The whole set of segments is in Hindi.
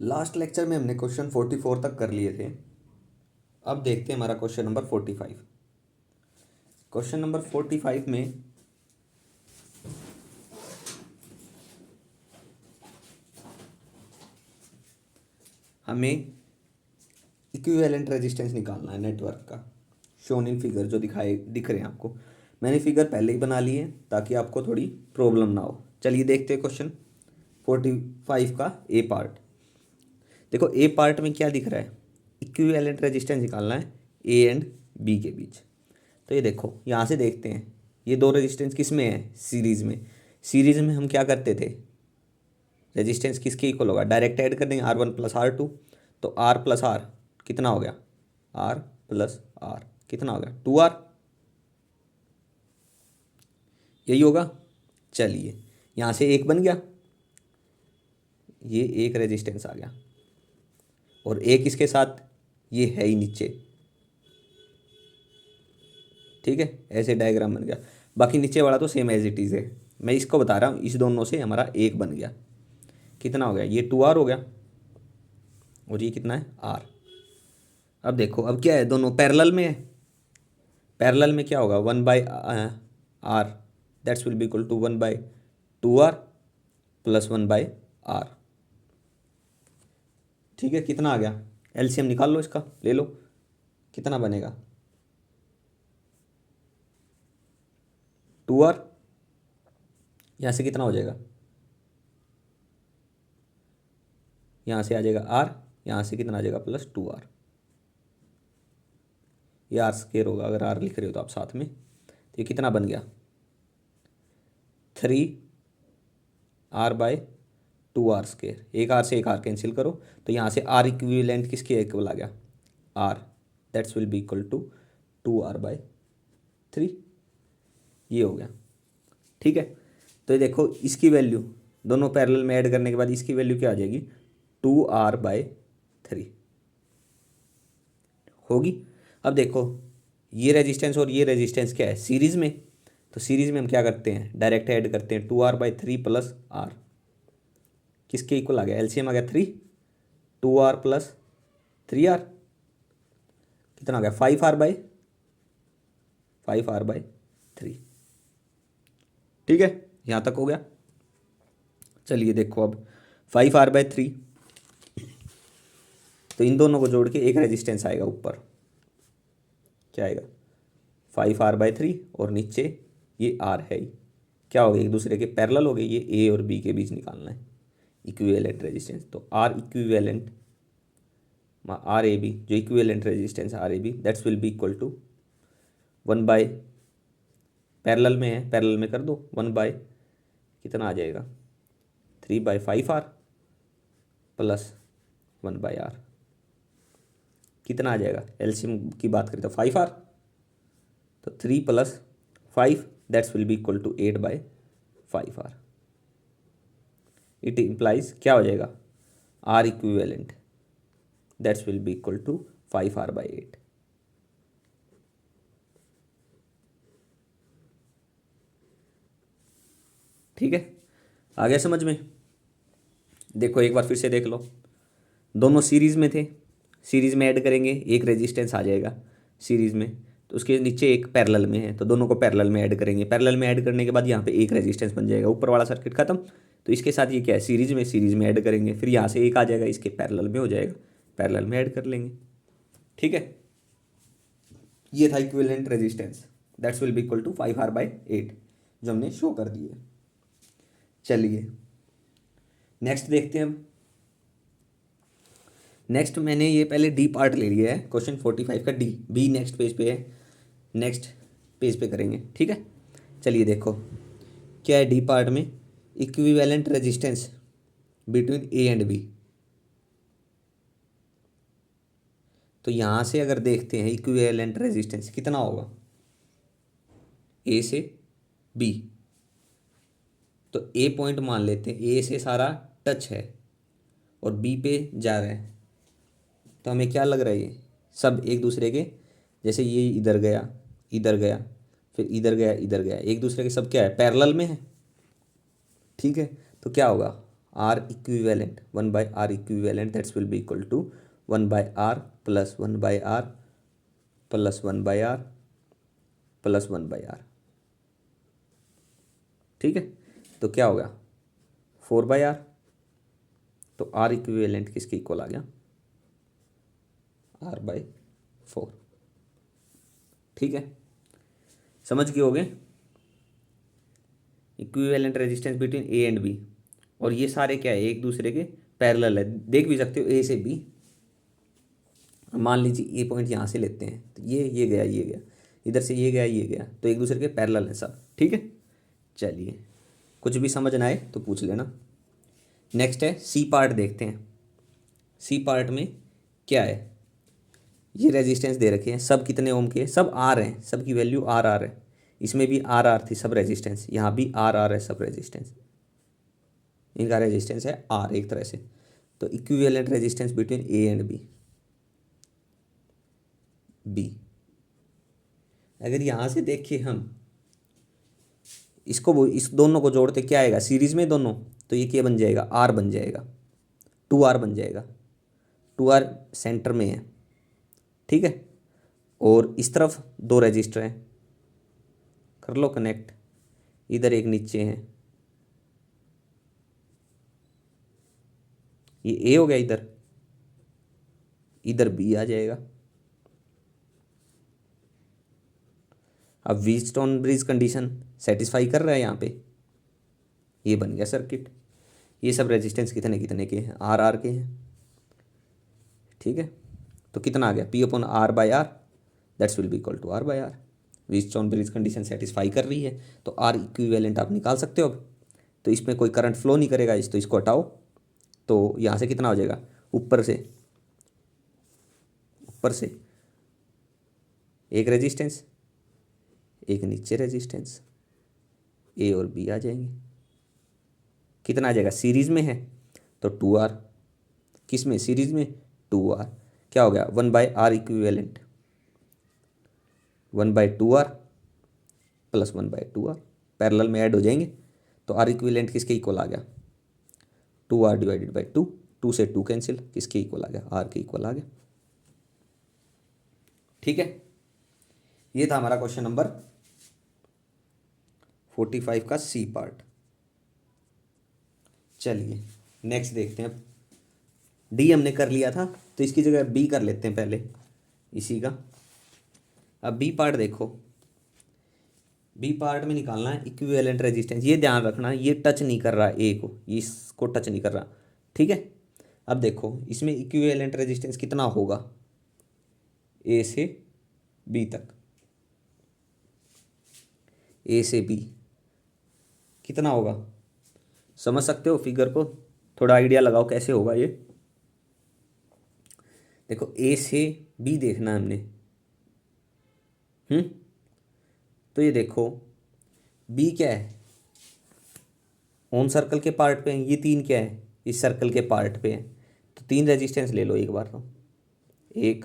लास्ट लेक्चर में हमने क्वेश्चन 44 तक कर लिए थे। अब देखते हैं हमारा क्वेश्चन नंबर 45। क्वेश्चन नंबर 45 में हमें इक्विवेलेंट रेजिस्टेंस निकालना है नेटवर्क का, शोन इन फिगर जो दिख रहे हैं आपको। मैंने फिगर पहले ही बना ली है ताकि आपको थोड़ी प्रॉब्लम ना हो। चलिए देखते हैं क्वेश्चन 45 का ए पार्ट। देखो ए पार्ट में क्या दिख रहा है, इक्विवेलेंट रेजिस्टेंस निकालना है ए एंड बी के बीच। तो ये देखो यहाँ से देखते हैं, ये दो रेजिस्टेंस किस में है, सीरीज़ में। सीरीज़ में हम क्या करते थे, रेजिस्टेंस किसके इक्वल होगा, डायरेक्ट ऐड कर देंगे R1 + R2। तो R+R कितना हो गया, R+R कितना हो गया 2R, यही होगा। चलिए यहाँ से एक बन गया, ये एक रेजिस्टेंस आ गया और एक इसके साथ ये है ही नीचे। ठीक है, ऐसे डायग्राम बन गया। बाकी नीचे वाला तो सेम एज इट इज़ है, मैं इसको बता रहा हूँ। इस दोनों से हमारा एक बन गया, कितना हो गया, ये 2R हो गया और ये कितना है R। अब देखो अब क्या है, दोनों पैरेलल में है। पैरेलल में क्या होगा, 1/R that's will be equal to 1/2R + 1/R। ठीक है, कितना आ गया, एलसीएम निकाल लो इसका, ले लो, कितना बनेगा 2R। यहाँ से कितना हो जाएगा, यहाँ से आ जाएगा R, यहाँ से कितना आ जाएगा +2R। ये R² होगा अगर R लिख रहे हो तो आप साथ में। तो ये कितना बन गया 3R/2R²। एक R से एक R कैंसिल करो, तो यहाँ से R इक्विवेलेंट किसके इक्वल आ गया, R that's will be equal to 2R/3। ये हो गया। ठीक है, तो ये देखो इसकी वैल्यू दोनों पैरेलल में ऐड करने के बाद इसकी वैल्यू क्या आ जाएगी, 2R/3 होगी। अब देखो ये रेजिस्टेंस और ये रेजिस्टेंस क्या है, सीरीज़ में। तो सीरीज़ में हम क्या करते हैं, डायरेक्ट ऐड करते हैं 2R/3 + R किसके इक्वल आ गया, एलसीएम आ गया 3, 2R + 3R कितना आ गया 5R/3। ठीक है, यहाँ तक हो गया। चलिए देखो अब 5R/3, तो इन दोनों को जोड़ के एक रेजिस्टेंस आएगा ऊपर, क्या आएगा 5R/3 और नीचे ये R है ही, क्या हो गया एक दूसरे के पैरेलल हो गए। ये ए और बी के बीच निकालना है इक्विवेलेंट रेजिस्टेंस। तो R इक्विवेलेंट RAB जो equivalent resistance RAB that's will be equal to 1/ parallel में है, पैरेलल में कर दो 1/ कितना आ जाएगा 3/5R + 1/R कितना आ जाएगा, एलसीएम की बात करें तो 5R, तो 3 + 5 that's will be equal to 8/5R। It implies क्या हो जाएगा, R equivalent that's will be equal to 5R/8। ठीक है, आ गया समझ में। देखो एक बार फिर से देख लो, दोनों सीरीज़ में थे, सीरीज़ में ऐड करेंगे एक रेजिस्टेंस आ जाएगा सीरीज़ में, तो उसके नीचे एक पैरेलल में है, तो दोनों को पैरेलल में ऐड करेंगे। पैरेलल में ऐड करने के बाद यहाँ पे एक रेजिस्टेंस बन जाएगा, ऊपर वाला सर्किट खत्म। तो इसके साथ ये क्या है, सीरीज़ में ऐड करेंगे, फिर यहाँ से एक आ जाएगा इसके पैरेलल में हो जाएगा, पैरेलल में ऐड कर लेंगे। ठीक है, ये था equivalent resistance that's will be equal to 5R/8 जो हमने शो कर दिए। चलिए नेक्स्ट देखते हैं हम। नेक्स्ट मैंने ये पहले डी पार्ट ले लिया है, क्वेश्चन 45 का डी, बी नेक्स्ट पेज पे है, नेक्स्ट पेज पे करेंगे। ठीक है, चलिए देखो क्या है डी पार्ट में, equivalent resistance between A and B. तो यहाँ से अगर देखते हैं इक्विवेलेंट रेजिस्टेंस कितना होगा ए से बी, तो ए पॉइंट मान लेते हैं, ए से सारा टच है और बी पे जा रहा है, तो हमें क्या लग रहा है, ये सब एक दूसरे के, जैसे ये इधर गया इधर गया फिर इधर गया इधर गया, एक दूसरे के सब क्या है पैरेलल में है। ठीक है, तो क्या होगा R equivalent, 1/r equivalent that's will be equal to 1/r plus 1/r plus 1/r plus 1/r। ठीक है, तो क्या हो गया 4/r। तो आर इक्विवेलेंट किसके इक्वल आ गया, r/4। ठीक है, समझ गए होगे equivalent resistance between A and B. और ये सारे क्या है, एक दूसरे के पैरेलल है, देख भी सकते हो ए से बी। मान लीजिए ये पॉइंट यहाँ से लेते हैं तो ये गया, ये गया, इधर से ये गया, ये गया, तो एक दूसरे के पैरेलल है सब। ठीक है, चलिए कुछ भी समझ ना आए तो पूछ लेना। नेक्स्ट है सी पार्ट, देखते हैं सी पार्ट में क्या है। ये रेजिस्टेंस दे रखे हैं, सब कितने ओम के हैं, सब आर हैं, सब की वैल्यू आर आर है। इसमें भी आर आर थी सब रेजिस्टेंस, यहाँ भी आर आर है सब रेजिस्टेंस, इनका रेजिस्टेंस है आर एक तरह से। तो equivalent resistance between A and B, B अगर यहाँ से देखें हम इसको, इस दोनों को जोड़ते क्या आएगा सीरीज में दोनों, तो ये क्या बन जाएगा, आर बन जाएगा, 2r बन जाएगा, 2r सेंटर में है। ठीक है, और इस तरफ दो रजिस्टर हैं, कर लो कनेक्ट, इधर एक नीचे है, ये ए हो गया, इधर इधर बी आ जाएगा। अब व्हीटस्टोन ब्रिज कंडीशन सेटिस्फाई कर रहा है यहाँ पे, ये बन गया सर्किट। ये सब रेजिस्टेंस कितने कितने के हैं, आर आर के हैं। ठीक है, तो कितना आ गया P/R/R that's will be equal to R/R। Wheatstone bridge condition satisfy कर रही है तो आर इक्विवेलेंट आप निकाल सकते हो अब। तो इसमें कोई करंट फ्लो नहीं करेगा, तो इसको हटाओ, तो यहाँ से कितना हो जाएगा, ऊपर से एक रेजिस्टेंस, एक नीचे रेजिस्टेंस, ए और बी आ जाएंगे। कितना आ जाएगा, सीरीज में है तो 2r, किस में सीरीज में 2r, क्या हो गया 1/r equivalent, 1/2r plus 1/2r parallel में ऐड हो जाएंगे। तो r इक्विवेलेंट किसके इक्वल आ गया, 2r डिवाइडेड बाई 2, 2 से 2 कैंसिल, किसके इक्वल आ गया, r के इक्वल आ गया। ठीक है, ये था हमारा क्वेश्चन नंबर 45 का सी पार्ट। चलिए नेक्स्ट देखते हैं, डी हमने कर लिया था तो इसकी जगह बी कर लेते हैं पहले इसी का। अब बी पार्ट देखो, बी पार्ट में निकालना है इक्विवेलेंट रेजिस्टेंस। ये ध्यान रखना ये टच नहीं कर रहा ए को, ये इसको टच नहीं कर रहा। ठीक है, अब देखो इसमें इक्विवेलेंट रेजिस्टेंस कितना होगा, ए से बी तक, ए से बी कितना होगा, समझ सकते हो फिगर को, थोड़ा आइडिया लगाओ कैसे होगा ये। देखो ए से बी देखना है हमने, तो ये देखो बी क्या है, ऑन सर्कल के पार्ट पे है, ये 3 क्या है, इस सर्कल के पार्ट पे है। तो 3 रेजिस्टेंस ले लो एक बार, तो 1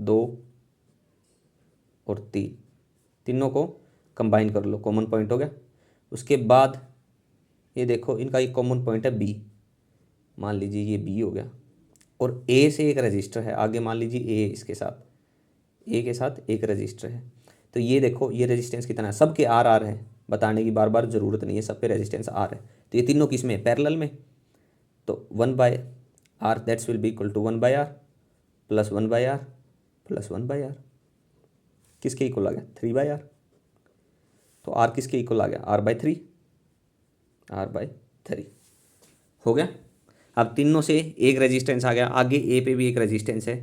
2 और 3, तीनों को कंबाइन कर लो, कॉमन पॉइंट हो गया। उसके बाद ये देखो इनका एक कॉमन पॉइंट है बी, मान लीजिए ये बी हो गया, और ए से एक रजिस्टर है आगे, मान लीजिए ए इसके साथ, ए के साथ एक रजिस्टर है। तो ये देखो ये रेजिस्टेंस कितना है, सबके आर आर है, बताने की बार बार ज़रूरत नहीं है, सब पे रेजिस्टेंस आर है। तो ये तीनों किस में, पैरेलल में। तो 1/r that's will be equal to 1/r plus 1/r plus 1/r, किसके इक्वल आ गया 3/r। तो आर किसके इक्वल आ गया, r/3, r/3 हो गया। अब तीनों से एक रेजिस्टेंस आ गया, आगे ए पे भी एक रेजिस्टेंस है।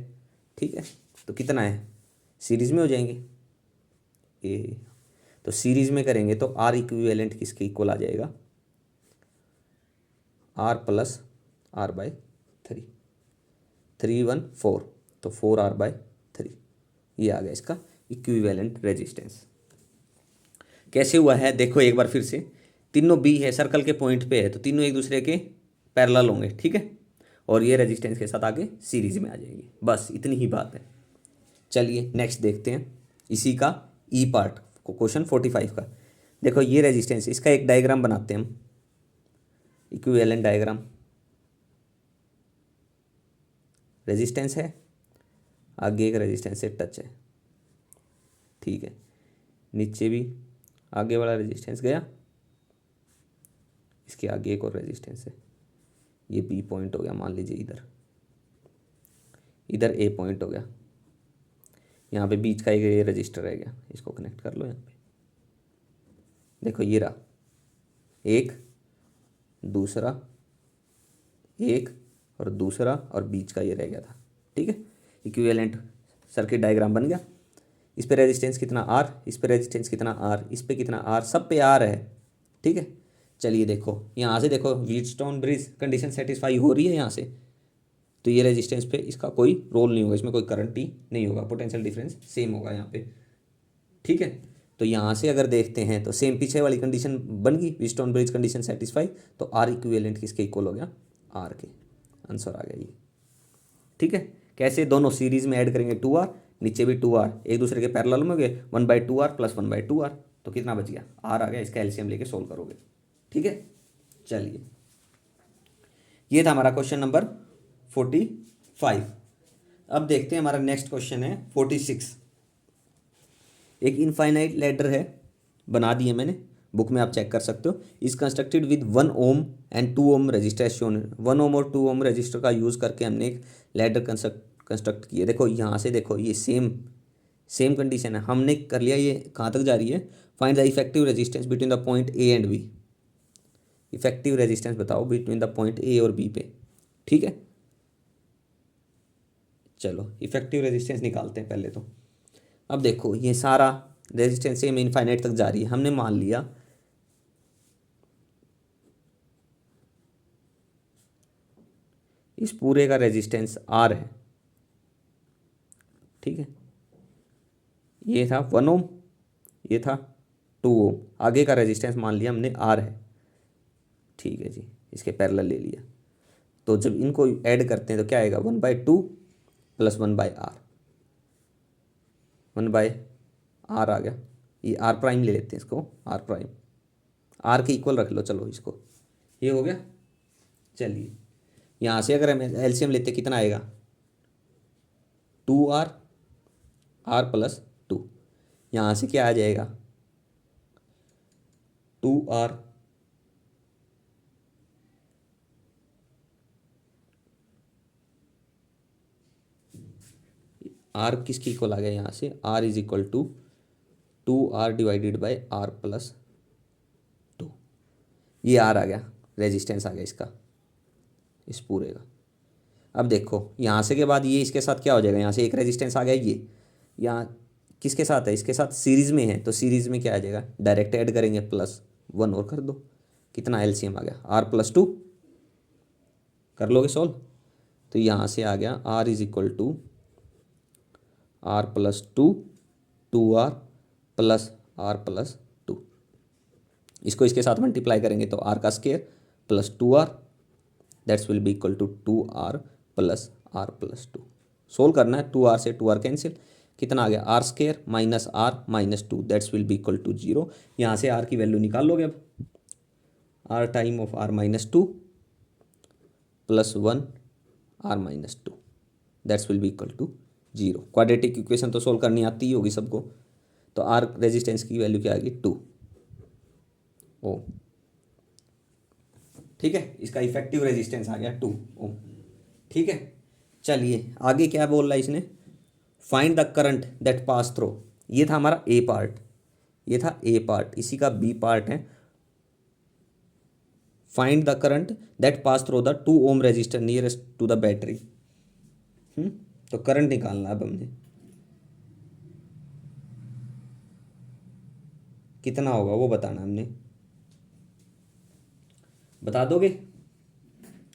ठीक है, तो कितना है, सीरीज में हो जाएंगे ए, तो सीरीज में करेंगे तो आर इक्विवेलेंट किसके इक्वल आ जाएगा, r प्लस r/3, 3 1 4, तो 4r/3, ये आ गया इसका इक्विवेलेंट रेजिस्टेंस। कैसे हुआ है देखो एक बार फिर से, तीनों बी है, सर्कल के पॉइंट पे है, तो तीनों एक दूसरे के पैरेलल होंगे। ठीक है, और ये रेजिस्टेंस के साथ आगे सीरीज में आ जाएंगे, बस इतनी ही बात है। चलिए नेक्स्ट देखते हैं इसी का ई पार्ट को, क्वेश्चन 45 का। देखो ये रेजिस्टेंस, इसका एक डायग्राम बनाते हैं हम, इक्विवेलेंट डायग्राम, रेजिस्टेंस है, आगे एक रेजिस्टेंस से टच है, ठीक है, नीचे भी आगे वाला रेजिस्टेंस गया, इसके आगे एक और रेजिस्टेंस है, ये बी पॉइंट हो गया मान लीजिए, इधर ए पॉइंट हो गया, यहाँ पे बीच का एक ये रजिस्टर रह गया, इसको कनेक्ट कर लो यहाँ पे, देखो ये रहा एक, दूसरा, एक और दूसरा, और बीच का ये रह गया था, ठीक है। इक्विवेलेंट सर्किट डायग्राम बन गया। इस पे रेजिस्टेंस कितना आर, इस पे रेजिस्टेंस कितना आर, इस पे कितना आर, सब पे आर है, ठीक है। चलिए देखो यहाँ से देखो व्हीटस्टोन ब्रिज कंडीशन सेटिस्फाई हो रही है यहाँ से, तो ये रेजिस्टेंस पे इसका कोई रोल नहीं होगा, इसमें कोई करंट ही नहीं होगा, पोटेंशियल डिफरेंस सेम होगा यहाँ पे, ठीक है। तो यहाँ से अगर देखते हैं तो सेम पीछे वाली कंडीशन बन गई, व्हीटस्टोन ब्रिज कंडीशन सेटिस्फाई, तो आर इक्विवेलेंट किसके इक्वल हो गया, आर के, आंसर आ गया ये, ठीक है। कैसे, दोनों सीरीज में ऐड करेंगे 2R, नीचे भी 2R, एक दूसरे के पैरेलल में हो गए, 1/2R प्लस 1/2R, तो कितना बच गया, R आ गया, इसका एलसीएम लेके सोल्व करोगे, ठीक है। चलिए ये था हमारा क्वेश्चन नंबर 45। अब देखते हैं हमारा नेक्स्ट क्वेश्चन है 46। एक इनफाइनाइट लैडर है, बना दिए मैंने, बुक में आप चेक कर सकते हो। Is constructed with 1 ohm and 2 ohm resistor shown, 1 ohm और 2 ओम रजिस्टर का यूज़ करके हमने एक लैडर कंस्ट्रक्ट किया। देखो यहाँ से देखो ये सेम कंडीशन है, हमने कर लिया, ये कहाँ तक जा रही है, find the effective resistance between the point A and B, effective resistance बताओ बिटवीन द पॉइंट ए और बी पे, ठीक है। चलो इफेक्टिव रेजिस्टेंस निकालते हैं पहले तो। अब देखो ये सारा रेजिस्टेंस सेम इनफाइनाइट तक जा रही है, हमने मान लिया इस पूरे का रेजिस्टेंस आर है, ठीक है। ये था 1 ओम, ये था 2 ओम, आगे का रेजिस्टेंस मान लिया हमने आर है, ठीक है जी, इसके पैरेलल ले लिया। तो जब इनको ऐड करते हैं तो क्या आएगा, 1/2 प्लस 1/r, 1/r आ गया, ये आर प्राइम ले लेते हैं इसको, आर प्राइम, आर के इक्वल रख लो, चलो इसको, ये हो गया। चलिए यहाँ से अगर हम एलसीएम लेते कितना आएगा, 2r, r प्लस 2, यहाँ से क्या आ जाएगा, 2r आर किसकी इक्वल आ गया, यहाँ से r is equal to 2r divided by r plus 2, ये r आ गया, रेजिस्टेंस आ गया इसका, इस पूरे का। अब देखो यहाँ से के बाद ये इसके साथ क्या हो जाएगा, यहाँ से एक रेजिस्टेंस आ गया, ये यहाँ किसके साथ है, इसके साथ सीरीज़ में है, तो सीरीज़ में क्या आ जाएगा, डायरेक्ट ऐड करेंगे, +1 और कर दो, कितना एलसीएम आ गया, r प्लस 2, कर लोगे सॉल्व, तो यहाँ से आ गया r is equal to r plus 2, 2r plus r plus 2, इसको इसके साथ मल्टीप्लाई करेंगे तो r का square plus 2r, that's will be equal to 2r plus r plus 2। Solve करना है, 2r से 2r कैंसिल, कितना आ गया, r square minus r minus 2, that's will be equal to 0। यहाँ से r की वैल्यू निकाल लोगे अब, r time of r minus 2 plus 1 r minus 2, that's will be equal to 0। Quadratic equation तो सोल्व करनी आती ही होगी सबको, तो r रेजिस्टेंस की वैल्यू क्या आएगी, 2 ओम, ठीक है। इसका इफेक्टिव रेजिस्टेंस आ गया 2 ओम, ठीक है। चलिए आगे क्या बोल रहा है इसने, find the current that pass through, ये था हमारा ए पार्ट, ये था ए पार्ट, इसी का बी पार्ट है, find the current that pass through the 2 ohm resistor nearest to the battery. तो करंट निकालना अब हमने, कितना होगा वो बताना हमने, बता दोगे,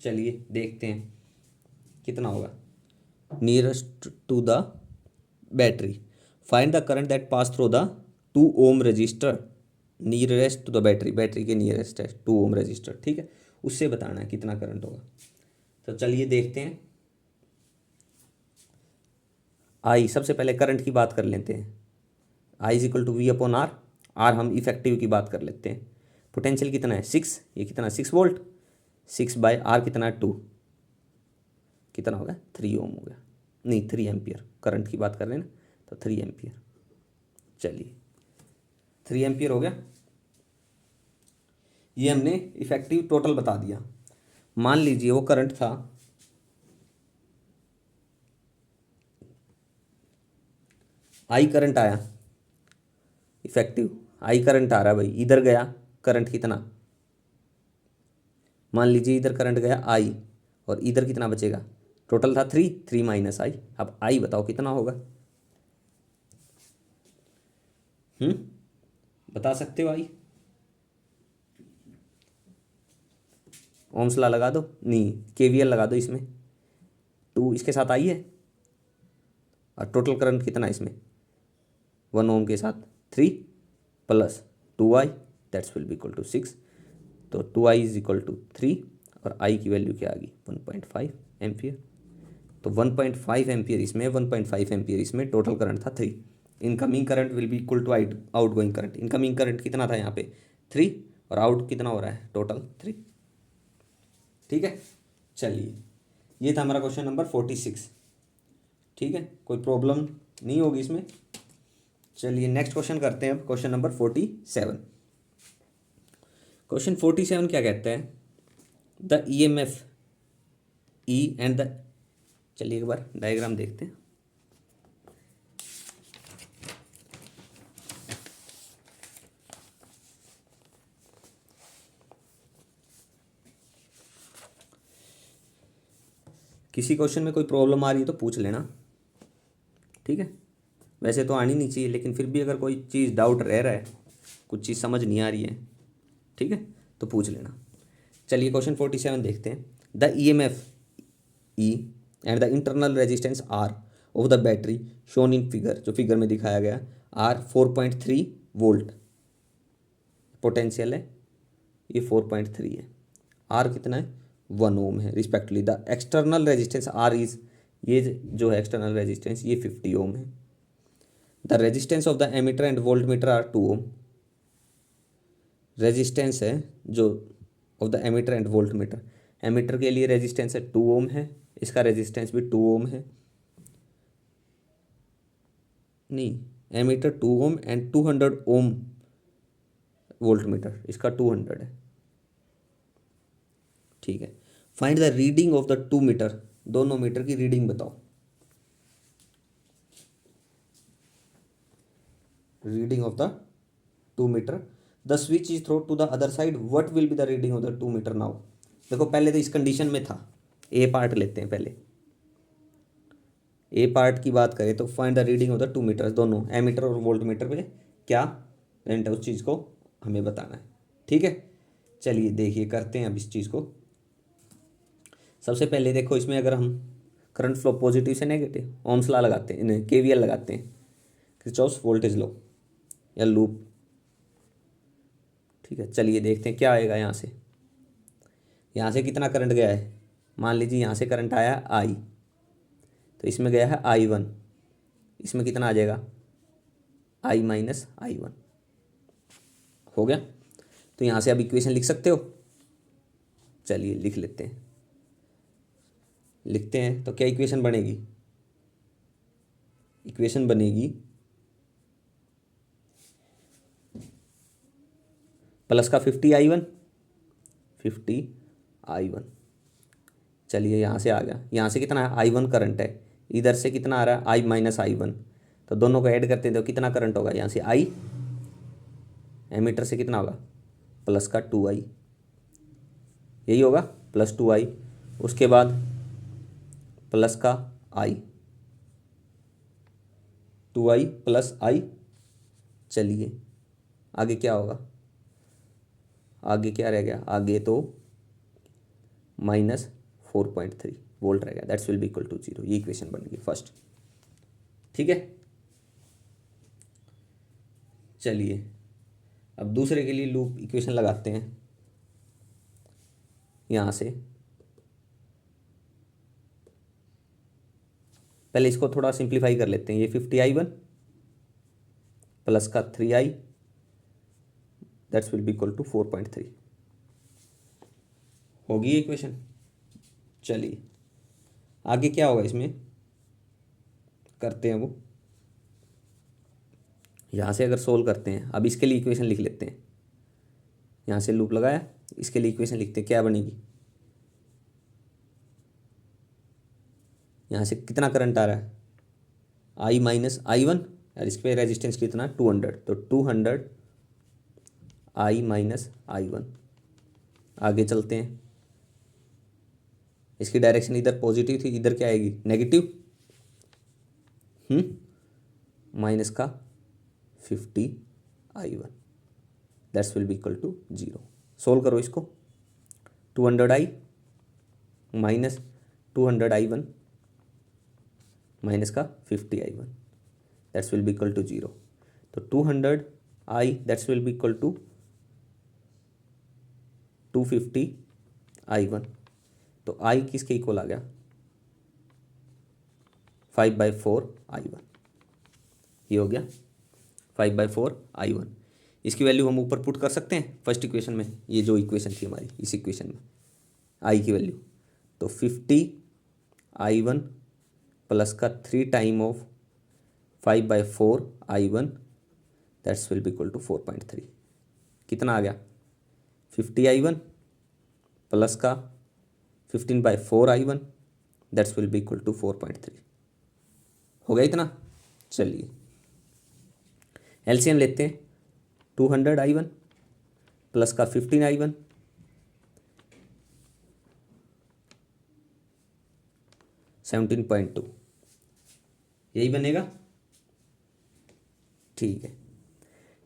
चलिए देखते हैं कितना होगा, nearest to the battery, find the current that pass through the 2 ohm resistor nearest to the battery, battery के नियरेस्ट है 2 ओम रजिस्टर, ठीक है, उससे बताना है कितना करंट होगा। तो चलिए देखते हैं, आई सबसे पहले करंट की बात कर लेते हैं, I is equal to V upon R, R हम इफेक्टिव की बात कर लेते हैं, पोटेंशियल कितना है 6, ये कितना 6 वोल्ट, 6/R कितना, 2, कितना हो गया, 3 ओम हो गया, नहीं 3 एम्पियर, करंट की बात कर रहे हैं ना, तो 3 एम्पियर। चलिए 3 एम्पियर हो गया। ये हमने इफेक्टिव टोटल बता दिया। मान लीजिए वो करंट था, आई करंट आया, इफेक्टिव आई करंट आ रहा है भाई, इधर गया करंट कितना, मान लीजिए इधर करंट गया आई, और इधर कितना बचेगा, टोटल था 3, 3 माइनस आई, अब आई बताओ कितना होगा। बता सकते हो आई, ओम्स लॉ लगा दो, नहीं केवीएल लगा दो इसमें, 2 इसके साथ आई है, और टोटल करंट कितना है इसमें, 1 ओम के साथ 3 plus 2i, that's will be equal to 6, तो 2i इज इक्वल टू 3, और i की वैल्यू क्या आ गई, 1.5 एम्पियर। तो 1.5 एम्पियर इसमें, 1.5 एम्पियर इसमें, टोटल करंट था 3। Incoming current will be equal to outgoing current. Incoming current कितना था यहाँ पे 3, और आउट कितना हो रहा है टोटल 3। ठीक है, चलिए ये था हमारा क्वेश्चन नंबर 46। ठीक है, कोई प्रॉब्लम नहीं होगी इसमें। चलिए नेक्स्ट क्वेश्चन करते हैं अब, क्वेश्चन नंबर 47। क्वेश्चन 47 क्या कहता है, the EMF E and the, चलिए एक बार डायग्राम देखते हैं। किसी क्वेश्चन में कोई प्रॉब्लम आ रही है तो पूछ लेना, ठीक है, वैसे तो आनी नहीं चाहिए, लेकिन फिर भी अगर कोई चीज़ डाउट रह रहा है, कुछ चीज़ समझ नहीं आ रही है, ठीक है, तो पूछ लेना। चलिए क्वेश्चन 47 देखते हैं। The EMF E and the internal resistance R of the battery shown in figure, जो फिगर में दिखाया गया, आर 4.3 वोल्ट पोटेंशियल है, ये 4.3 है, आर कितना है 1 ओम है respectively. The external resistance R is, ये जो है एक्सटर्नल रेजिस्टेंस ये 50 ओम है। The resistance of the ammeter and voltmeter are 2 ohm, resistance है जो of the ammeter and voltmeter, ammeter के लिए रेजिस्टेंस है 2 ओम है, इसका रेजिस्टेंस भी 2 ओम है, नहीं ammeter 2 ohm and 200 ohm voltmeter, इसका 200 है। ठीक है, find the reading of the 2 meter, दोनों मीटर की रीडिंग बताओ। Reading of the 2 meter, the switch is throw to the other side, what will be the reading of the 2 meter now. देखो पहले तो इस कंडीशन में था, ए पार्ट लेते हैं पहले, ए पार्ट की बात करें तो find the reading of the 2 meter, दोनों एमीटर और वोल्ट मीटर पे क्या करंट है उस चीज़ को हमें बताना है। ठीक है, चलिए देखिए करते हैं अब इस चीज़ को। सबसे पहले देखो इसमें अगर हम करंट फ्लो पॉजिटिव से नेगेटिव, ओम्स लॉ लगाते हैं, केवीएल लगाते हैं, किरचॉफ्स वोल्टेज लॉ या लूप। ठीक है, चलिए देखते हैं क्या आएगा। यहाँ से कितना करंट गया है, मान लीजिए यहाँ से करंट आया आई, तो इसमें गया है I1, इसमें कितना आ जाएगा I माइनस I1, हो गया। तो यहाँ से अब इक्वेशन लिख सकते हो, चलिए लिख लेते हैं, लिखते हैं तो क्या इक्वेशन बनेगी, इक्वेशन बनेगी प्लस का 50I1, 50I1। चलिए यहाँ से आ गया, यहाँ से कितना है I1 करंट है, इधर से कितना आ रहा है I माइनस I1, तो दोनों को ऐड करते हैं तो कितना करंट होगा, यहाँ से I, एमीटर से कितना होगा प्लस का 2I, यही होगा प्लस 2I, उसके बाद प्लस का I, 2I प्लस I। चलिए आगे क्या होगा, आगे क्या रह गया, आगे तो माइनस 4.3 वोल्ट रह गया, that's will be equal to 0, ये इक्वेशन बन गई फर्स्ट। ठीक है, चलिए अब दूसरे के लिए लूप इक्वेशन लगाते हैं। यहाँ से पहले इसको थोड़ा सिंप्लीफाई कर लेते हैं, ये 50I1 प्लस का 3I, that's will be equal to 4.3, होगी ये इक्वेशन। चलिए आगे क्या होगा इसमें, करते हैं वो। यहाँ से अगर सोल्व करते हैं, अब इसके लिए इक्वेशन लिख लेते हैं। यहाँ से लूप लगाया, इसके लिए इक्वेशन लिखते हैं, क्या बनेगी। यहाँ से कितना करंट आ रहा है, I माइनस I1, और इस पर रेजिस्टेंस कितना 200, तो 200 I माइनस I1। आगे चलते हैं, इसकी डायरेक्शन इधर पॉजिटिव थी, इधर क्या आएगी नेगेटिव, माइनस का 50 I1, that's will be equal to 0। Solve करो इसको, 200 I माइनस 200 I1 माइनस का 50 I1, that's will be equal to 0। तो 200 I that's will be equal to 250 I1। तो I किसके इक्वल आ गया, 5/4 I1। ये हो गया 5/4 I1। इसकी वैल्यू हम ऊपर पुट कर सकते हैं फर्स्ट इक्वेशन में, ये जो इक्वेशन थी हमारी इस इक्वेशन में I की वैल्यू, तो 50 I1 प्लस का 3 time of 5/4 I1 that's will be equal to 4.3। कितना आ गया 50 I1 प्लस का 15/4 I1 that's will be equal to 4.3। हो गया इतना। चलिए एलसीएम लेते हैं, 200 I1 प्लस का 15 I1 17.2, यही बनेगा। ठीक है,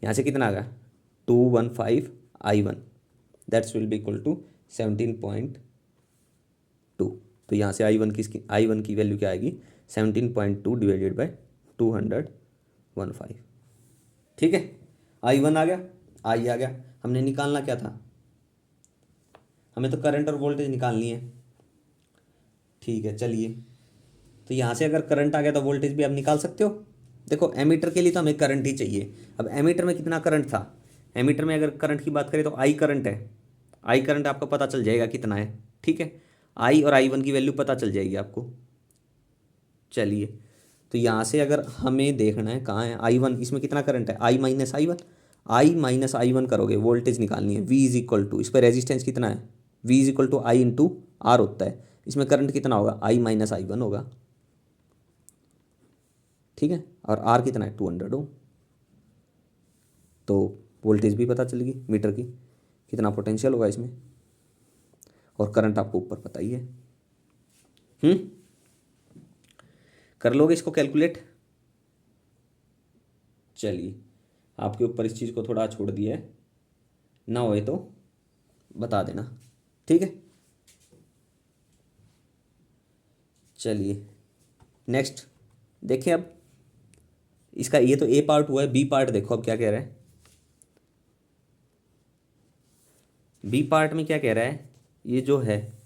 यहाँ से कितना आ गया 215 I1 that's will be equal to 17.2। तो यहाँ से I1 की वैल्यू क्या आएगी 17.2 डिवाइडेड बाय 215। ठीक है, I1 आ गया, I आ गया। हमने निकालना क्या था, हमें तो करंट और वोल्टेज निकालनी है। ठीक है चलिए, तो यहाँ से अगर करंट आ गया तो वोल्टेज भी आप निकाल सकते हो। देखो एमीटर के लिए तो हमें करंट ही चाहिए। अब एमीटर में कितना करंट था, एमीटर में अगर करंट की बात करें तो I करंट है, I करंट आपको पता चल जाएगा कितना है। ठीक है, I और I1 की वैल्यू पता चल जाएगी आपको। चलिए, तो यहाँ से अगर हमें देखना है कहाँ है I1, इसमें कितना करंट है I माइनस I1 करोगे, वोल्टेज निकालनी है। V इज इक्वल टू, इस पर रेजिस्टेंस कितना है, V is equal to I into R होता है। इसमें करंट कितना होगा I माइनस I1 होगा। ठीक है, और R कितना है 200 ओम। तो वोल्टेज भी पता चलेगी मीटर की, कितना पोटेंशियल होगा इसमें, और करंट आपको ऊपर पता ही है। कर लोगे इसको कैलकुलेट। चलिए, आपके ऊपर इस चीज़ को थोड़ा छोड़ दिया है, ना होए तो बता देना। ठीक है, चलिए नेक्स्ट देखिए। अब इसका ये तो ए पार्ट हुआ है, बी पार्ट देखो अब क्या कह रहा है। बी पार्ट में क्या कह रहा है, ये जो है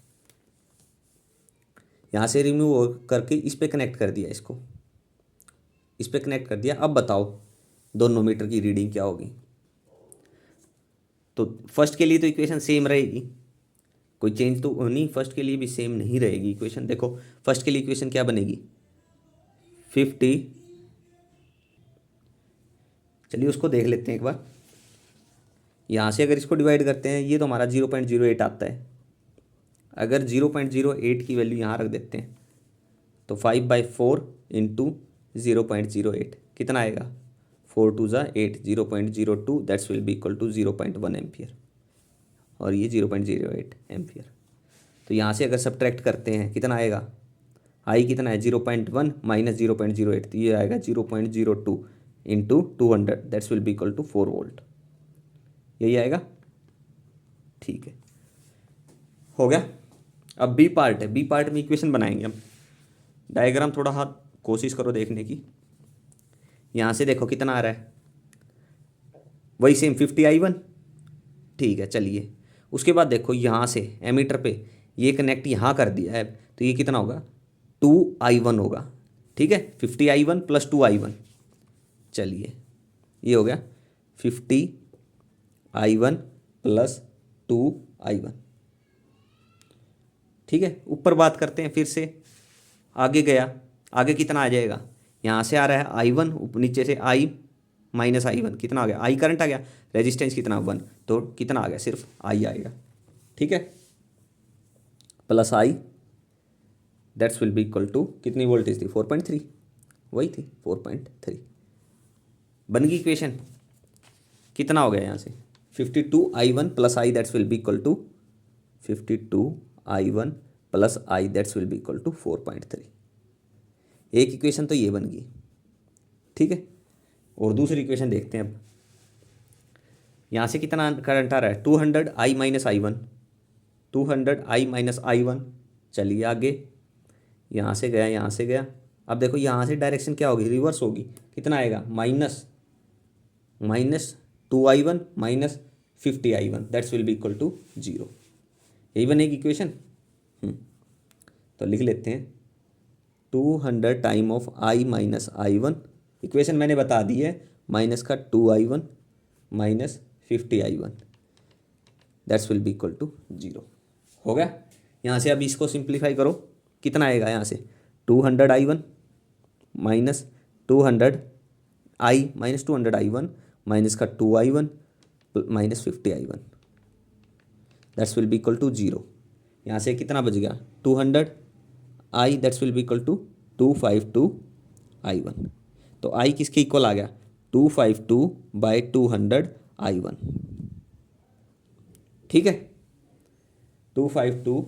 यहाँ से रिमूव करके इस पे कनेक्ट कर दिया, इसको इस पे कनेक्ट कर दिया। अब बताओ दोनों मीटर की रीडिंग क्या होगी। तो फर्स्ट के लिए तो इक्वेशन सेम रहेगी, कोई चेंज तो नहीं, फर्स्ट के लिए भी सेम नहीं रहेगी इक्वेशन। देखो फर्स्ट के लिए इक्वेशन क्या बनेगी 50, चलिए उसको देख लेते हैं एक बार। यहाँ से अगर इसको डिवाइड करते हैं, ये तो हमारा 0.08 आता है। अगर 0.08 की वैल्यू यहाँ रख देते हैं तो 5/4 इंटू 0.08 कितना आएगा 4 2 ज़ा 8, 0.02 that's will be equal to 0.1 ampere, और ये 0.08 एम्पियर। तो यहाँ से अगर सब्ट्रैक्ट करते हैं कितना आएगा, I कितना है 0.1 माइनस 0.08, तो ये आएगा 0.02 into 200 that's will be equal to 4 volt, यही आएगा। ठीक है, हो गया। अब बी पार्ट है, बी पार्ट में इक्वेशन बनाएंगे हम। डायग्राम थोड़ा हाथ कोशिश करो देखने की। यहाँ से देखो कितना आ रहा है, वही सेम 50 I1। ठीक है चलिए, उसके बाद देखो यहाँ से एमीटर पे ये कनेक्ट यहाँ कर दिया है, तो ये कितना होगा 2I1 होगा। ठीक है, 50 I1 प्लस 2I1, चलिए ये हो गया 50 I1 प्लस 2I1। ठीक है, ऊपर बात करते हैं फिर से। आगे गया, आगे कितना आ जाएगा, यहाँ से आ रहा है I1, नीचे से I माइनस I1, कितना आ गया, I करंट आ गया, रेजिस्टेंस कितना 1, तो कितना आ गया, सिर्फ I आएगा। ठीक है, plus I that's will be equal to, कितनी वोल्टेज थी 4.3, वही थी 4.3। बन गई इक्वेशन। कितना हो गया यहाँ से 52I1 plus I that's will be equal to 52I1 plus I that's will be equal to 4.3। एक इक्वेशन तो ये बन गई। ठीक है, और दूसरी इक्वेशन देखते हैं अब। यहाँ से कितना करंट आ रहा है 200I minus I1, 200I minus I1। चलिए आगे, यहाँ से गया, यहाँ से गया। अब देखो यहाँ से डायरेक्शन क्या होगी, रिवर्स होगी। कितना आएगा, minus 2I1 minus 50I1 that's will be equal to 0। यही बनेगी इक्वेशन। तो लिख लेते हैं 200 time of I minus I1। Equation मैंने बता दी है, माइनस का 2I1 minus 50I1 that's will be equal to 0। हो गया। यहाँ से अब इसको सिंप्लीफाई करो, कितना आएगा यहाँ से 200I1 minus 200I minus 200I1 minus का 2I1 minus 50I1 that's will be equal to 0। यहाँ से कितना बच गया 200I that's will be equal to 252I1। तो I किसके इक्वल आ गया 252/200I1। ठीक है, 252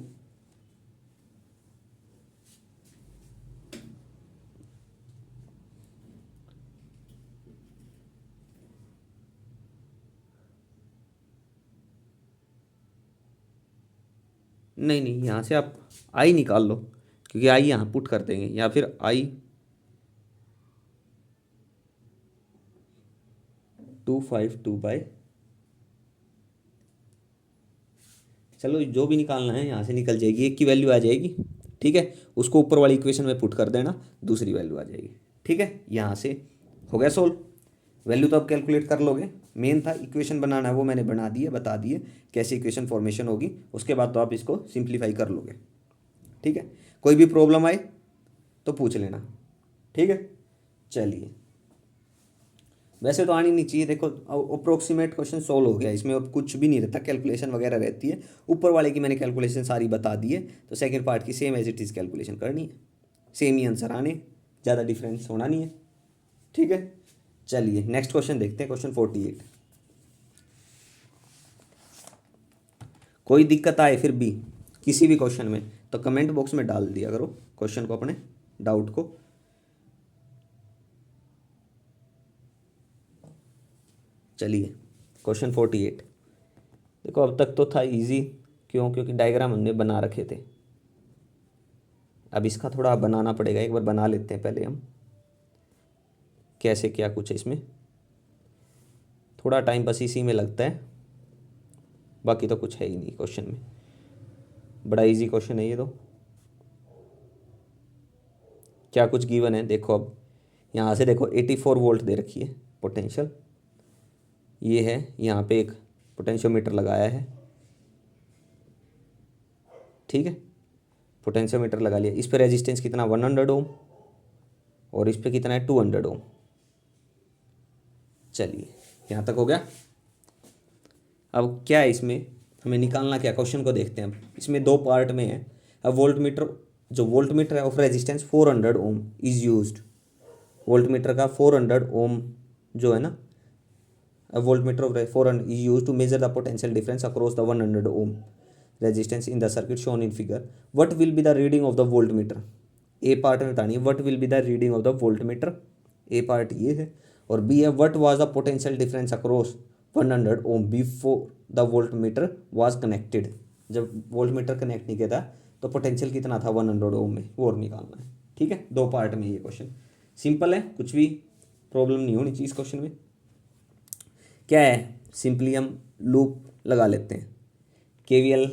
नहीं नहीं, यहाँ से आप I निकाल लो, क्योंकि I यहाँ पुट कर देंगे, या फिर I 252 चलो जो भी निकालना है यहाँ से निकल जाएगी, एक की वैल्यू आ जाएगी। ठीक है, उसको ऊपर वाली इक्वेशन में पुट कर देना, दूसरी वैल्यू आ जाएगी। ठीक है, यहाँ से हो गया सोल्व। वैल्यू तो अब कैलकुलेट कर लोगे, मेन था इक्वेशन बनाना है, वो मैंने बना दिए, बता दिए कैसे इक्वेशन फॉर्मेशन होगी। उसके बाद तो आप इसको सिंप्लीफाई कर लोगे। ठीक है, कोई भी प्रॉब्लम आए तो पूछ लेना। ठीक है, चलिए। वैसे तो आनी नहीं चाहिए, देखो अप्रोक्सीमेट क्वेश्चन सॉल्व हो गया, इसमें अब कुछ भी नहीं रहता, कैलकुलेशन वगैरह रहती है। ऊपर वाले की मैंने कैलकुलेशन सारी बता दी है, तो सेकंड पार्ट की same as it is calculation करनी है, सेम ही आंसर आने, ज़्यादा डिफरेंस होना नहीं है। ठीक है, चलिए नेक्स्ट क्वेश्चन देखते हैं, क्वेश्चन 48। कोई दिक्कत आए फिर भी किसी भी क्वेश्चन में तो कमेंट बॉक्स में डाल दिया करो क्वेश्चन को, अपने डाउट को। चलिए क्वेश्चन 48। देखो अब तक तो था इजी, क्यों, क्योंकि डायग्राम हमने बना रखे थे। अब इसका थोड़ा बनाना पड़ेगा, एक बार बना लेते हैं पहले हम, कैसे क्या कुछ है इसमें। थोड़ा टाइम बस इसी में लगता है, बाकी तो कुछ है ही नहीं क्वेश्चन में। बड़ा इजी क्वेश्चन है ये तो। क्या कुछ गिवन है देखो, अब यहाँ से देखो 84 वोल्ट दे रखी है पोटेंशियल, ये है, यहाँ पे एक पोटेंशियोमीटर लगाया है। ठीक है, पोटेंशियोमीटर लगा लिया, इस पे रेजिस्टेंस कितना 100 ओम, और इस पे कितना है 200 ओम। चलिए यहाँ तक हो गया। अब क्या है इसमें, हमें निकालना क्या, क्वेश्चन को देखते हैं। अब इसमें दो पार्ट में है। अब वोल्टमीटर, जो वोल्टमीटर है of resistance 400 ohm is used. Voltmeter का 400 ओम जो है ना, a voltmeter of 400 is used to measure the potential difference across the 100 ohm resistance in the circuit shown in figure. What will be the reading of the voltmeter? A part में बतानी है what will be the reading of the voltmeter। A part ये है, और B है what was the potential difference across 100 ohm before the voltmeter was connected। जब वोल्टमीटर कनेक्ट नहीं किया था तो पोटेंशियल कितना था 100 ओम में, वो और निकालना है। ठीक है, दो पार्ट में ये क्वेश्चन, सिंपल है, कुछ भी प्रॉब्लम नहीं होनी चाहिए इस क्वेश्चन में। क्या है, सिंपली हम लूप लगा लेते हैं, KVL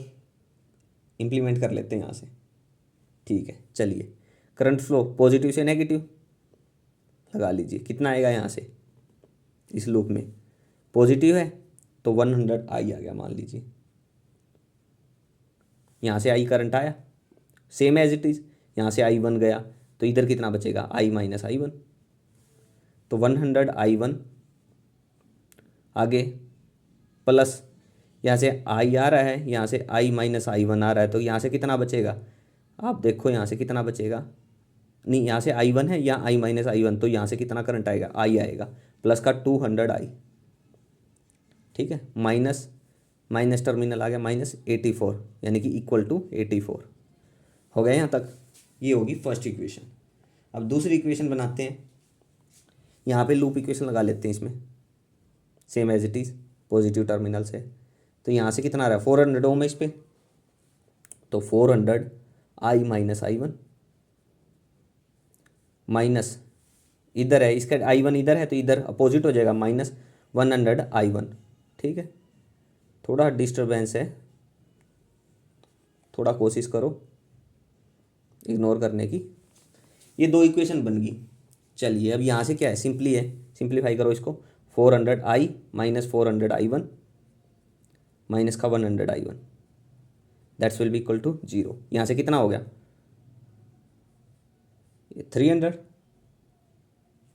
इम्प्लीमेंट कर लेते हैं यहाँ से। ठीक है, चलिए करंट फ्लो पॉजिटिव से नेगेटिव लगा लीजिए, कितना आएगा यहाँ से, इस लूप में पॉजिटिव है तो 100 I आ गया मान लीजिए। यहाँ से I करंट आया, सेम एज इट इज़, यहाँ से I1 गया तो इधर कितना बचेगा, I माइनस I1। तो 100I1 आगे प्लस यहाँ से I आ रहा है, यहाँ से I माइनस I1 आ रहा है, तो यहाँ से कितना बचेगा, आप देखो यहाँ से कितना बचेगा, नहीं यहाँ से I1 है या I माइनस I1, तो यहाँ से कितना करंट आएगा, I आएगा, प्लस का 200I, ठीक है, माइनस माइनस टर्मिनल आ गया -84, यानी कि इक्वल टू 84 हो गया यहाँ तक। ये होगी फर्स्ट इक्वेशन। अब दूसरी इक्वेशन बनाते हैं, यहाँ पे लूप इक्वेशन लगा लेते हैं इसमें, same as it is, positive terminal से। तो यहाँ से कितना आ रहा है, 400 ओम है इस पर, तो 400I माइनस I1 माइनस इधर है, इसका I1 इधर है तो इधर अपोजिट हो जाएगा, -100I1, ठीक है। थोड़ा डिस्टर्बेंस है, थोड़ा कोशिश करो इग्नोर करने की। ये दो इक्वेशन बन गई। चलिए अब यहाँ से क्या है, सिंपली है, सिंप्लीफाई करो इसको, 400I माइनस 400I1 माइनस का 100I1, that's will be equal to 0। यहाँ से कितना हो गया, ये 300,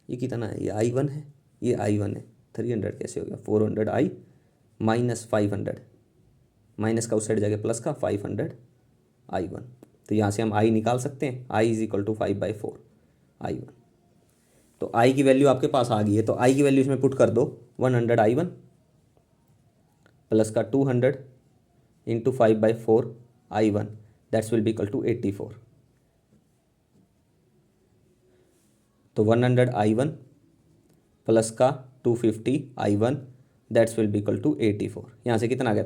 ये कितना है, ये I1 है, ये I1 है, 300 कैसे हो गया, 400I माइनस 500, माइनस का उस साइड जाके प्लस का 500I1। तो यहाँ से हम I निकाल सकते हैं, I is equal to 5/4 I1। तो I की वैल्यू आपके पास आ गई है, तो I की वैल्यू इसमें पुट कर दो, 100I1 प्लस का 200 into 5/4 I1, that's will be equal to 84। तो 100I1 प्लस का 250I1, that's will be equal to 84। यहाँ से कितना आ गया,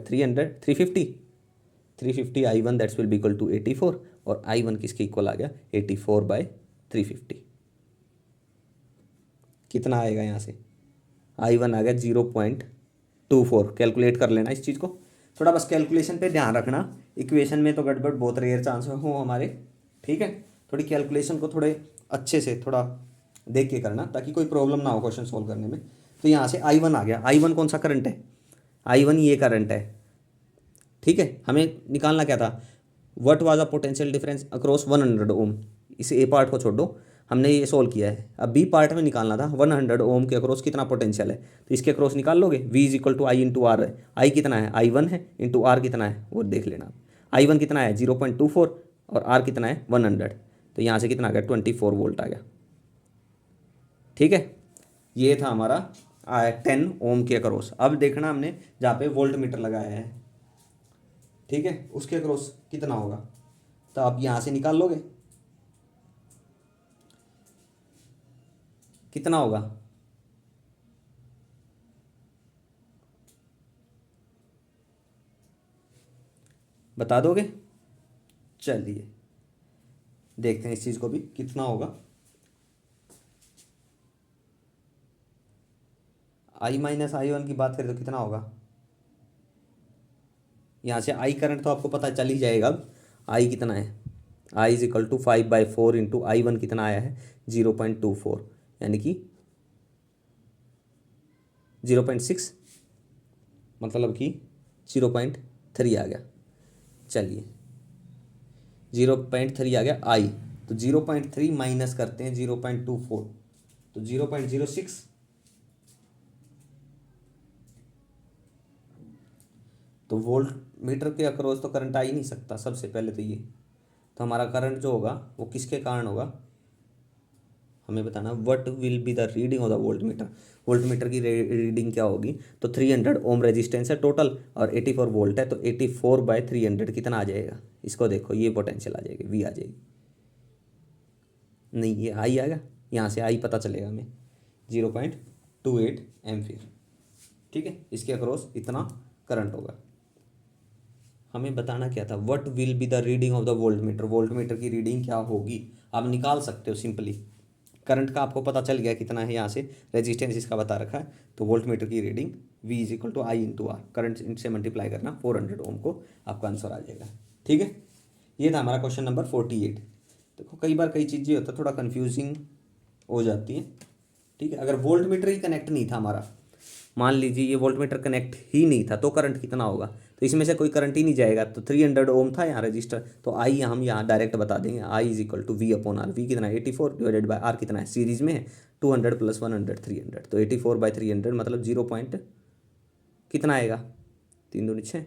350I1, that's will be equal to 84, और I1 किसके इक्वल आ गया, 84/350। कितना आएगा यहाँ से, I1 आ गया 0.24। कैलकुलेट कर लेना इस चीज़ को, थोड़ा बस कैलकुलेशन पे ध्यान रखना, इक्वेशन में तो गड़बड़ बहुत रेयर चांस हो हमारे, ठीक है। थोड़ी कैलकुलेशन को थोड़े अच्छे से थोड़ा देख के करना, ताकि कोई प्रॉब्लम ना हो क्वेश्चन सोल्व करने में। तो यहाँ से I1 आ गया, I1 कौन सा करंट है, I1 ये करंट है, ठीक है। हमें निकालना क्या था, what was a potential difference across 100 ओम। इस ए पार्ट को छोड़ दो, हमने ये सोल्व किया है। अब बी पार्ट में निकालना था 100 ओम के अक्रॉस कितना पोटेंशियल है, तो इसके अक्रॉस निकाल लोगे, V is equal to I into R है, आई कितना है, I1 है, इंटू आर कितना है वो देख लेना। I1 कितना है 0.24 और आर कितना है 100, तो यहाँ से कितना आ गया 24 वोल्ट आ गया, ठीक है। ये था हमारा 10 ओम के अक्रॉस। अब देखना हमने जहाँ पे वोल्ट मीटर लगाया है, ठीक है, उसके अक्रॉस कितना होगा, तो आप यहाँ से निकाल लोगे कितना होगा, बता दोगे। चलिए देखते हैं इस चीज़ को भी कितना होगा। I माइनस I1 की बात करें तो कितना होगा, यहाँ से I करंट तो आपको पता चल ही जाएगा। अब I कितना है, I is equal to 5/4 into I1 कितना आया है 0.24, यानी कि 0.6, मतलब कि 0.3 आ गया। चलिए 0.3 आ गया I, तो 0.3 माइनस करते हैं 0.24, तो 0.06। तो वोल्ट मीटर के अक्रॉस तो करंट आ ही नहीं सकता सबसे पहले तो ये, तो हमारा करंट जो होगा वो किसके कारण होगा, हमें बताना what will be the reading of the volt metre. Volt meter की रीडिंग क्या होगी, तो 300 ओम रेजिस्टेंस है टोटल और 84 वोल्ट है, तो 84/300 कितना आ जाएगा, इसको देखो ये पोटेंशियल आ जाएगी, V आ जाएगी, नहीं ये I आएगा, यहाँ से I पता चलेगा हमें 0.28 एम्पीयर, ठीक है। इसके अक्रॉस इतना करंट होगा। हमें बताना क्या था, what will be the reading of the volt metre, volt meter की रीडिंग क्या होगी, आप निकाल सकते हो सिंपली। करंट का आपको पता चल गया कितना है, यहाँ से रेजिस्टेंस इसका बता रखा है, तो वोल्ट मीटर की reading V is equal to I into R, current से मल्टीप्लाई करना 400 ओम को, आपका आंसर आ जाएगा, ठीक है। ये था हमारा क्वेश्चन नंबर 48। देखो कई बार कई चीज़ें होता है थोड़ा कन्फ्यूजिंग हो जाती है, ठीक है। अगर वोल्ट मीटर ही कनेक्ट नहीं था हमारा, मान लीजिए ये वोल्ट मीटर कनेक्ट ही नहीं था, तो करंट कितना होगा, तो इसमें से कोई करंट ही नहीं जाएगा। तो 300 ओम था यहाँ रजिस्टर, तो आई हम यहाँ डायरेक्ट बता देंगे, I is equal to V upon R. V कितना है 84 डिवाइडेड बाय आर कितना है सीरीज में है 200 प्लस 100 300, तो 84/300 मतलब 0 पॉइंट कितना आएगा 3 दूनी 6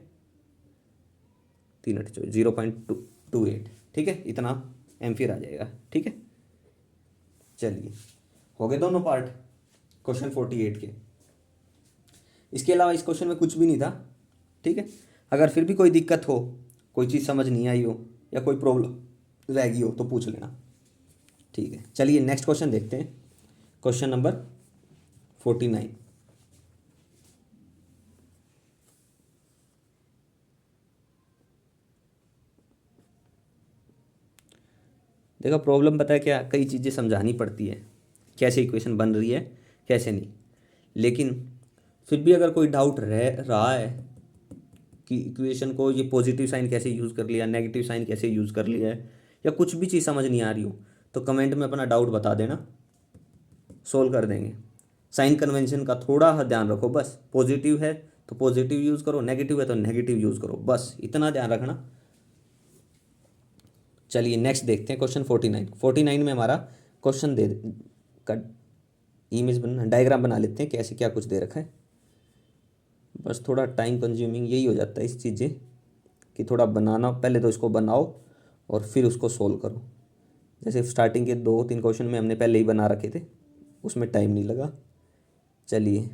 3 8 0.28, ठीक है, इतना एम्पियर आ जाएगा। ठीक है, चलिए हो गए दोनों पार्ट क्वेश्चन 48 के। इसके अलावा इस क्वेश्चन में कुछ भी नहीं था। ठीक है, अगर फिर भी कोई दिक्कत हो, कोई चीज़ समझ नहीं आई हो या कोई प्रॉब्लम रह गई हो तो पूछ लेना। ठीक है, चलिए नेक्स्ट क्वेश्चन देखते हैं, क्वेश्चन नंबर 49। देखो प्रॉब्लम पता है क्या, कई चीज़ें समझानी पड़ती है, कैसे इक्वेशन बन रही है कैसे नहीं, लेकिन फिर भी अगर कोई डाउट रह रहा है कि इक्वेशन को ये पॉजिटिव साइन कैसे यूज़ कर लिया, नेगेटिव साइन कैसे यूज़ कर लिया है, या कुछ भी चीज़ समझ नहीं आ रही हो, तो कमेंट में अपना डाउट बता देना, सोल्व कर देंगे। साइन कन्वेंशन का थोड़ा सा ध्यान रखो बस, पॉजिटिव है तो पॉजिटिव यूज़ करो, नेगेटिव है तो नेगेटिव यूज़ करो, बस इतना ध्यान रखना। चलिए नेक्स्ट देखते हैं क्वेश्चन 49 में हमारा क्वेश्चन दे का इमेज बना, डायग्राम बना लेते हैं कैसे क्या कुछ दे रखा है। बस थोड़ा टाइम कंज्यूमिंग यही हो जाता है इस चीज़ें कि थोड़ा बनाना, पहले तो इसको बनाओ और फिर उसको सोल्व करो। जैसे स्टार्टिंग के 2-3 क्वेश्चन में हमने पहले ही बना रखे थे, उसमें टाइम नहीं लगा। चलिए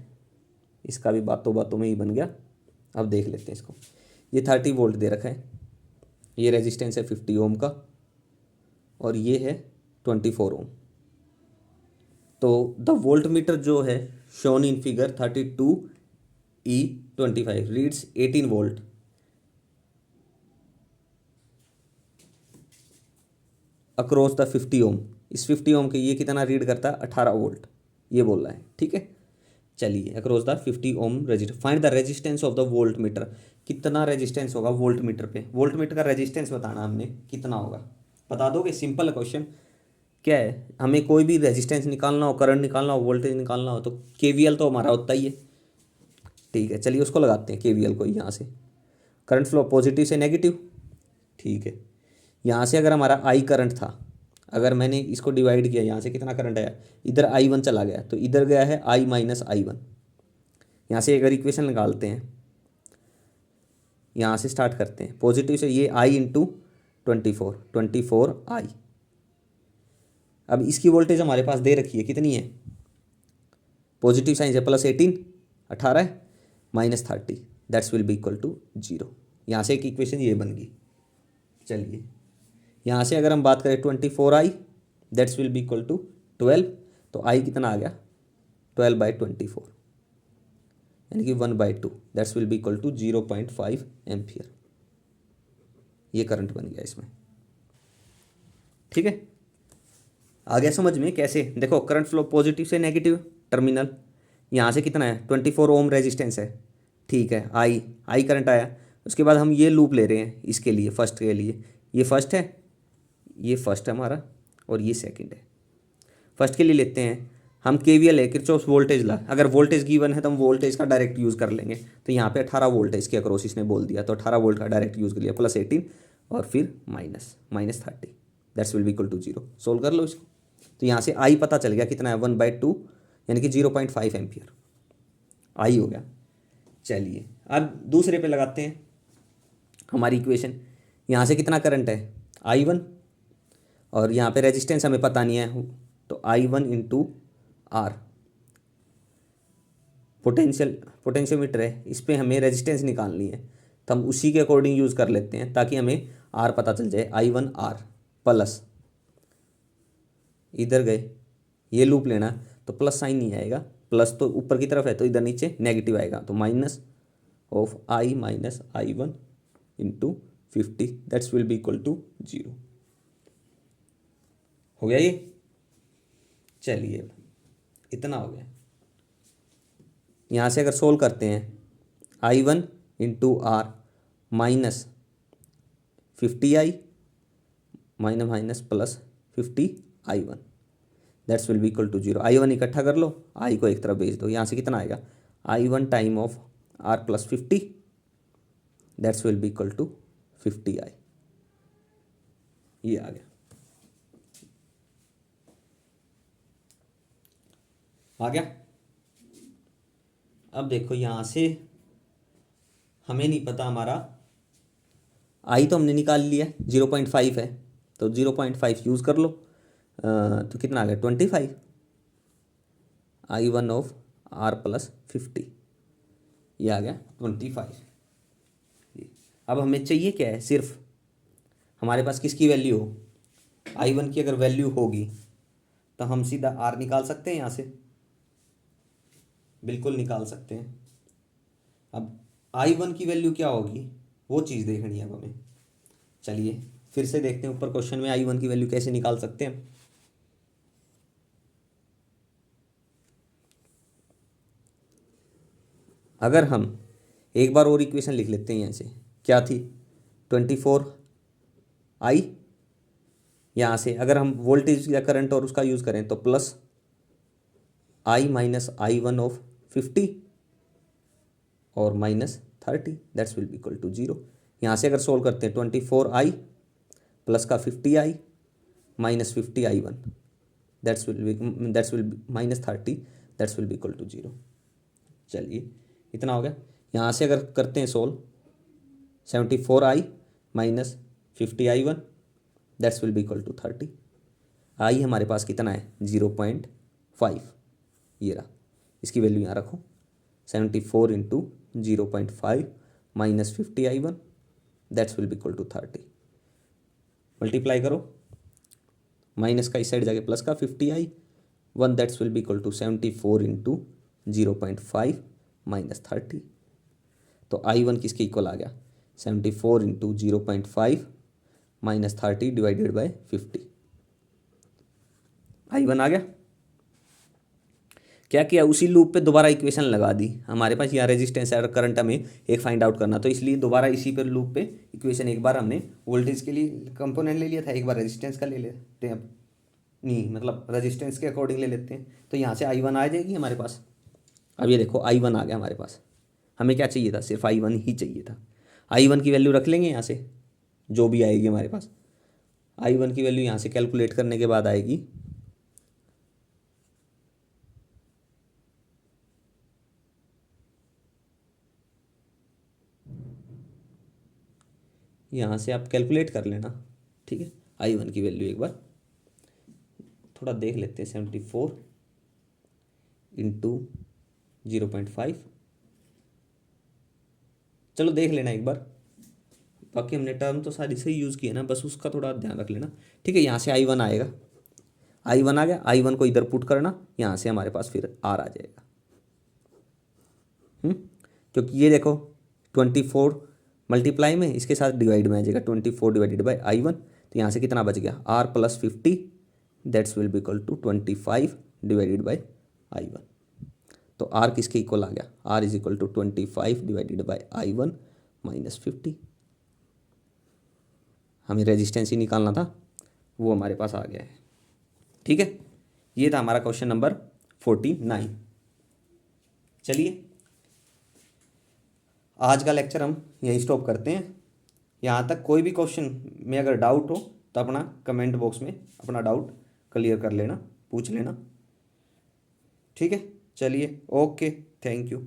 इसका भी बातों बातों में ही बन गया। अब देख लेते हैं इसको। ये 30 वोल्ट दे रखा है, ये रेजिस्टेंस है 50 ओम का, और ये है 24 ओम। तो द वोल्ट मीटर जो है shown in figure 32E25 reads 18 volt across the 50 ओम। इस 50 ओम के ये कितना रीड करता है 18 वोल्ट, ये बोल रहा है। ठीक है, चलिए across the 50 ohm resistor, find the resistance of the volt meter. कितना रेजिस्टेंस होगा वोल्ट मीटर पे, वोल्ट मीटर का रेजिस्टेंस बताना हमने कितना होगा, बता दोगे। सिंपल क्वेश्चन क्या है, हमें कोई भी रेजिस्टेंस निकालना हो, करंट निकालना हो, वोल्टेज निकालना हो, तो केवीएल तो हमारा होता ही है। ठीक है, चलिए उसको लगाते हैं केवीएल को। यहाँ से करंट फ्लो पॉजिटिव से नेगेटिव, ठीक है। यहाँ से अगर हमारा आई करंट था, अगर मैंने इसको डिवाइड किया, यहाँ से कितना करंट आया, इधर I1 चला गया, तो इधर गया है I माइनस I1। यहाँ से अगर इक्वेशन निकालते हैं, यहाँ से स्टार्ट करते हैं पॉजिटिव से, ये I इंटू 24 I। अब इसकी वोल्टेज हमारे पास दे रखी है कितनी है, पॉजिटिव साइन से प्लस 18 18 है minus 30, that's will be equal to 0। यहाँ से एक इक्वेशन ये बन गई। चलिए यहाँ से अगर हम बात करें 24I that's will be equal to 12, तो I कितना आ गया 12/24, यानी कि 1/2, that's will be equal to 0.5 ampere. ये करंट बन गया इसमें। ठीक है, आ गया समझ में कैसे। देखो करंट फ्लो पॉजिटिव से नेगेटिव टर्मिनल, यहाँ से कितना है 24 ओम रेजिस्टेंस है, ठीक है, आई करंट आया। उसके बाद हम ये लूप ले रहे हैं इसके लिए, फर्स्ट के लिए, ये फर्स्ट है, ये फर्स्ट है हमारा, और ये सेकंड है। फर्स्ट के लिए लेते हैं हम केवीएल है, किरचॉफ्स वोल्टेज लॉ। अगर वोल्टेज गिवन है तो हम वोल्टेज का डायरेक्ट यूज़ कर लेंगे। तो यहाँ पे 18 वोल्ट है इसके अक्रॉस, इसने बोल दिया, तो 18 वोल्ट का डायरेक्ट यूज़ कर लिया, प्लस 18 और फिर minus 30, that's will be equal to 0। Solve कर लो इसको। तो यहाँ से आई पता चल गया कितना है 1/2, यानी कि 0.5 एम्पियर आई हो गया। चलिए अब दूसरे पे लगाते हैं हमारी इक्वेशन। यहाँ से कितना करंट है I1, और यहाँ पे रेजिस्टेंस हमें पता नहीं है, तो I1 इंटू आर, पोटेंशियोमीटर है, इस पर हमें रेजिस्टेंस निकालनी है, तो हम उसी के अकॉर्डिंग यूज़ कर लेते हैं ताकि हमें आर पता चल जाए। I1 R प्लस, इधर गए ये लूप लेना, तो प्लस साइन नहीं आएगा, प्लस तो ऊपर की तरफ है तो इधर नीचे नेगेटिव आएगा, तो minus of I minus I1 into 50, that's will be equal to 0। हो गया ये। चलिए इतना हो गया। यहाँ से अगर सोल्व करते हैं I1 into R minus 50I minus minus plus 50I1, that's will be equal to 0। I1 इकट्ठा कर लो, I को एक तरफ भेज दो, यहाँ से कितना आएगा I1 time of R plus 50 that's will be equal to 50i। ये आ गया। आ गया। अब देखो यहाँ से हमें नहीं पता हमारा आई तो हमने निकाल लिया, 0.5 है तो 0.5 यूज़ कर लो। तो कितना आ गया 25 I1 ऑफ R प्लस 50, ये आ गया 25। अब हमें चाहिए क्या है, सिर्फ हमारे पास किसकी वैल्यू हो, I1 की अगर वैल्यू होगी तो हम सीधा R निकाल सकते हैं यहाँ से, बिल्कुल निकाल सकते हैं। अब I1 की वैल्यू क्या होगी वो चीज़ देखनी है अब हमें। चलिए फिर से देखते हैं ऊपर क्वेश्चन में I1 की वैल्यू कैसे निकाल सकते हैं। अगर हम एक बार और इक्वेशन लिख लेते हैं यहाँ से, क्या थी 24i, यहाँ से अगर हम वोल्टेज या करंट और उसका यूज़ करें तो plus I minus I1 of 50 और minus 30, that's will be equal to 0। यहाँ से अगर सोल्व करते हैं 24i प्लस का 50i minus 50i1, that's will be minus 30, that's will be equal to 0। चलिए इतना हो गया। यहाँ से अगर करते हैं solve 74i minus 50i1, that's will be equal to 30। I हमारे पास कितना है 0.5, ये रहा, इसकी वैल्यू यहाँ रखो 74 into 0.5 minus 50i1, that's will be equal to 30। Multiply करो, माइनस का इस साइड जाके प्लस का 50i1, that's will be equal to 74 into 0.5 minus 30। तो I1 किसके इक्वल आ गया 74 into 0.5 minus 30 divided by 50। I1 आ गया। क्या किया, उसी लूप पे दोबारा इक्वेशन लगा दी। हमारे पास यहाँ रेजिस्टेंस और करंट हमें एक फाइंड आउट करना, तो इसलिए दोबारा इसी पर लूप पे इक्वेशन, एक बार हमने वोल्टेज के लिए कंपोनेंट ले लिया था, एक बार रेजिस्टेंस का ले लेते हैं, अब नहीं मतलब रेजिस्टेंस के अकॉर्डिंग ले लेते हैं। तो यहाँ से I1 आ जाएगी हमारे पास। अब ये देखो I1 आ गया हमारे पास, हमें क्या चाहिए था, सिर्फ I1 ही चाहिए था। I1 की वैल्यू रख लेंगे यहाँ से, जो भी आएगी हमारे पास I1 की वैल्यू यहाँ से कैलकुलेट करने के बाद आएगी यहाँ से, आप कैलकुलेट कर लेना, ठीक है। I1 की वैल्यू एक बार थोड़ा देख लेते हैं, 74 इंटू 0.5, चलो देख लेना एक बार, बाकी हमने टर्म तो सारी सही यूज़ की है ना, बस उसका थोड़ा ध्यान रख लेना, ठीक है। यहाँ से I1 आएगा, I1 आ गया, I1 को इधर पुट करना, यहाँ से हमारे पास फिर R आ जाएगा। क्योंकि ये देखो 24 मल्टीप्लाई में इसके साथ डिवाइड में आ जाएगा, 24 डिवाइडेड बाई I1, तो यहाँ से कितना बच गया R plus 50, that's will be equal to 25 divided by I1। तो R किसके इक्वल आ गया, R is equal to 25 divided by I1 minus 50। हमें रेजिस्टेंस ही निकालना था, वो हमारे पास आ गया है, ठीक है। ये था हमारा क्वेश्चन नंबर 49। चलिए आज का लेक्चर हम यहीं स्टॉप करते हैं। यहाँ तक कोई भी क्वेश्चन में अगर डाउट हो तो अपना कमेंट बॉक्स में अपना डाउट क्लियर कर लेना, पूछ लेना, ठीक है। चलिए ओके, थैंक यू।